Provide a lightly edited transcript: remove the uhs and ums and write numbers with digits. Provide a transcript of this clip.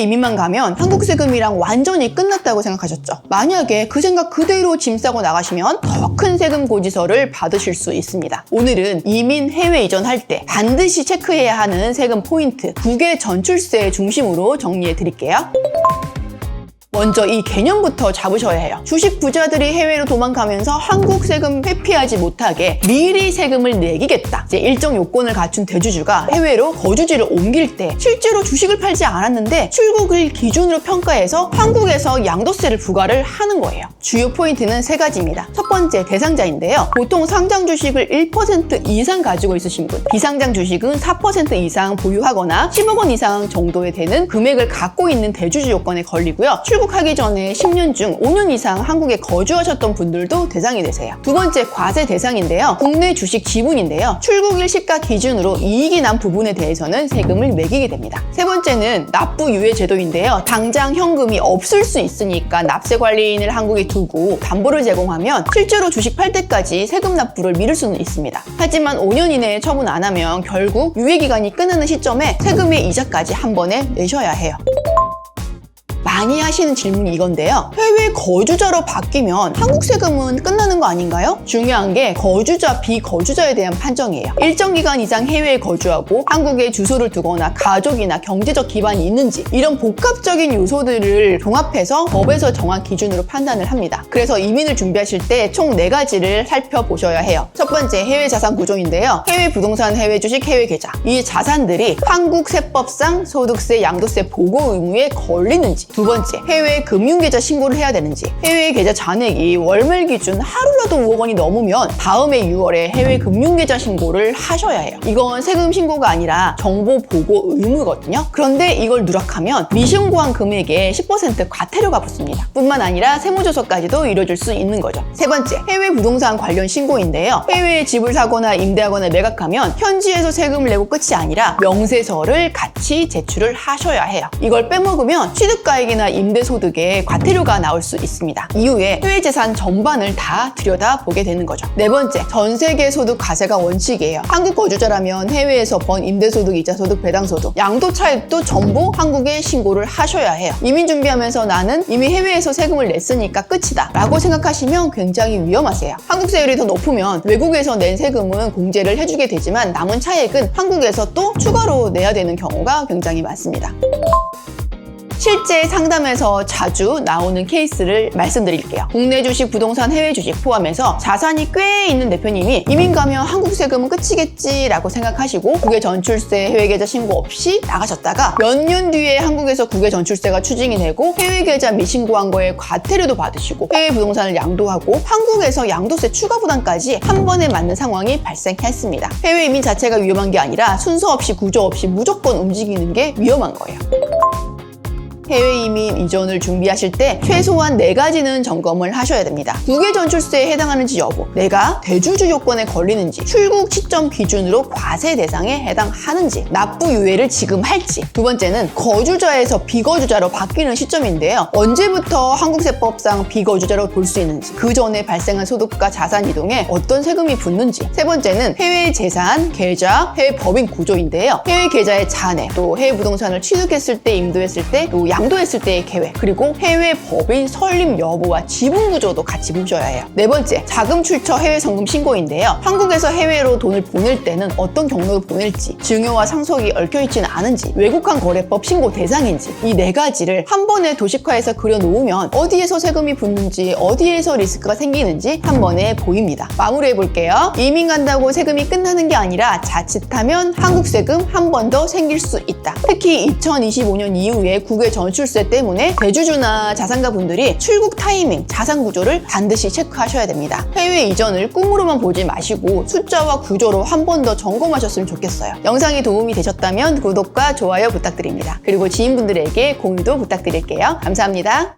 이민만 가면 한국 세금이랑 완전히 끝났다고 생각하셨죠? 만약에 그 생각 그대로 짐 싸고 나가시면 더 큰 세금 고지서를 받으실 수 있습니다. 오늘은 이민 해외 이전할 때 반드시 체크해야 하는 세금 포인트 9개 전출세 중심으로 정리해 드릴게요. 먼저 이 개념부터 잡으셔야 해요. 주식 부자들이 해외로 도망가면서 한국 세금 회피하지 못하게 미리 세금을 내기겠다. 이제 일정 요건을 갖춘 대주주가 해외로 거주지를 옮길 때 실제로 주식을 팔지 않았는데 출국을 기준으로 평가해서 한국에서 양도세를 부과를 하는 거예요. 주요 포인트는 세 가지입니다. 첫 번째, 대상자인데요. 보통 상장 주식을 1% 이상 가지고 있으신 분, 비상장 주식은 4% 이상 보유하거나 10억 원 이상 정도에 되는 금액을 갖고 있는 대주주 요건에 걸리고요. 출국하기 전에 10년 중 5년 이상 한국에 거주하셨던 분들도 대상이 되세요. 두 번째, 과세 대상인데요. 국내 주식 지분인데요. 출국일 시가 기준으로 이익이 난 부분에 대해서는 세금을 매기게 됩니다. 세 번째는 납부 유예 제도인데요. 당장 현금이 없을 수 있으니까 납세 관리인을 한국에 두고 담보를 제공하면 실제로 주식 팔 때까지 세금 납부를 미룰 수는 있습니다. 하지만 5년 이내에 처분 안 하면 결국 유예 기간이 끝나는 시점에 세금의 이자까지 한 번에 내셔야 해요. 많이 하시는 질문이 이건데요. 해외 거주자로 바뀌면 한국 세금은 끝나는 거 아닌가요? 중요한 게 거주자, 비거주자에 대한 판정이에요. 일정 기간 이상 해외에 거주하고 한국에 주소를 두거나 가족이나 경제적 기반이 있는지 이런 복합적인 요소들을 종합해서 법에서 정한 기준으로 판단을 합니다. 그래서 이민을 준비하실 때 총 4가지를 살펴보셔야 해요. 첫 번째, 해외 자산 구조인데요. 해외 부동산, 해외 주식, 해외 계좌. 이 자산들이 한국 세법상 소득세, 양도세 보고 의무에 걸리는지. 두 번째, 해외 금융계좌 신고를 해야 되는지. 해외 계좌 잔액이 월말 기준 하루라도 5억 원이 넘으면 다음해 6월에 해외 금융계좌 신고를 하셔야 해요. 이건 세금 신고가 아니라 정보 보고 의무거든요. 그런데 이걸 누락하면 미신고한 금액에 10% 과태료가 붙습니다. 뿐만 아니라 세무조서까지도 이뤄질 수 있는 거죠. 세 번째, 해외 부동산 관련 신고인데요. 해외에 집을 사거나 임대하거나 매각하면 현지에서 세금을 내고 끝이 아니라 명세서를 같이 제출을 하셔야 해요. 이걸 빼먹으면 취득가액이나 임대소득에 과태료가 나올 수 있습니다. 이후에 해외 재산 전반을 다 들여다보게 되는 거죠. 네 번째, 전 세계 소득 과세가 원칙이에요. 한국 거주자라면 해외에서 번 임대소득, 이자소득, 배당소득, 양도 차익도 전부 한국에 신고를 하셔야 해요. 이민 준비하면서 나는 이미 해외에서 세금을 냈으니까 끝이다 라고 생각하시면 굉장히 위험하세요. 한국 세율이 더 높으면 외국에서 낸 세금은 공제를 해주게 되지만 남은 차액은 한국에서 또 추가로 내야 되는 경우가 굉장히 많습니다. 실제 상담에서 자주 나오는 케이스를 말씀드릴게요. 국내 주식, 부동산, 해외 주식 포함해서 자산이 꽤 있는 대표님이 이민 가면 한국 세금은 끝이겠지 라고 생각하시고 국외 전출세, 해외 계좌 신고 없이 나가셨다가 몇 년 뒤에 한국에서 국외 전출세가 추징이 되고 해외 계좌 미신고한 거에 과태료도 받으시고 해외 부동산을 양도하고 한국에서 양도세 추가 부담까지 한 번에 맞는 상황이 발생했습니다. 해외 이민 자체가 위험한 게 아니라 순서 없이 구조 없이 무조건 움직이는 게 위험한 거예요. 해외 이민 이전을 준비하실 때 최소한 4가지는 점검을 하셔야 됩니다. 국외 전출세에 해당하는지 여부, 내가 대주주 요건에 걸리는지, 출국 시점 기준으로 과세 대상에 해당하는지, 납부 유예를 지금 할지. 두 번째는 거주자에서 비거주자로 바뀌는 시점인데요. 언제부터 한국세법상 비거주자로 볼 수 있는지, 그 전에 발생한 소득과 자산 이동에 어떤 세금이 붙는지. 세 번째는 해외 재산, 계좌, 해외 법인 구조인데요. 해외 계좌의 잔액, 또 해외 부동산을 취득했을 때, 임도했을 때, 또 양도했을 때의 계획, 그리고 해외 법인 설립 여부와 지분 구조도 같이 보셔야 해요. 네 번째, 자금 출처 해외 송금 신고인데요. 한국에서 해외로 돈을 보낼 때는 어떤 경로로 보낼지, 증여와 상속이 얽혀있지는 않은지, 외국환 거래법 신고 대상인지, 이 4가지를 한 번에 도식화해서 그려놓으면 어디에서 세금이 붙는지, 어디에서 리스크가 생기는지 한 번에 보입니다. 마무리해 볼게요. 이민 간다고 세금이 끝나는 게 아니라 자칫하면 한국 세금 한 번 더 생길 수 있다. 특히 2025년 이후에 국외 전출세 때문에 대주주나 자산가 분들이 출국 타이밍, 자산 구조를 반드시 체크하셔야 됩니다. 해외 이전을 꿈으로만 보지 마시고 숫자와 구조로 한 번 더 점검하셨으면 좋겠어요. 영상이 도움이 되셨다면 구독과 좋아요 부탁드립니다. 그리고 지인분들에게 공유도 부탁드릴게요. 감사합니다.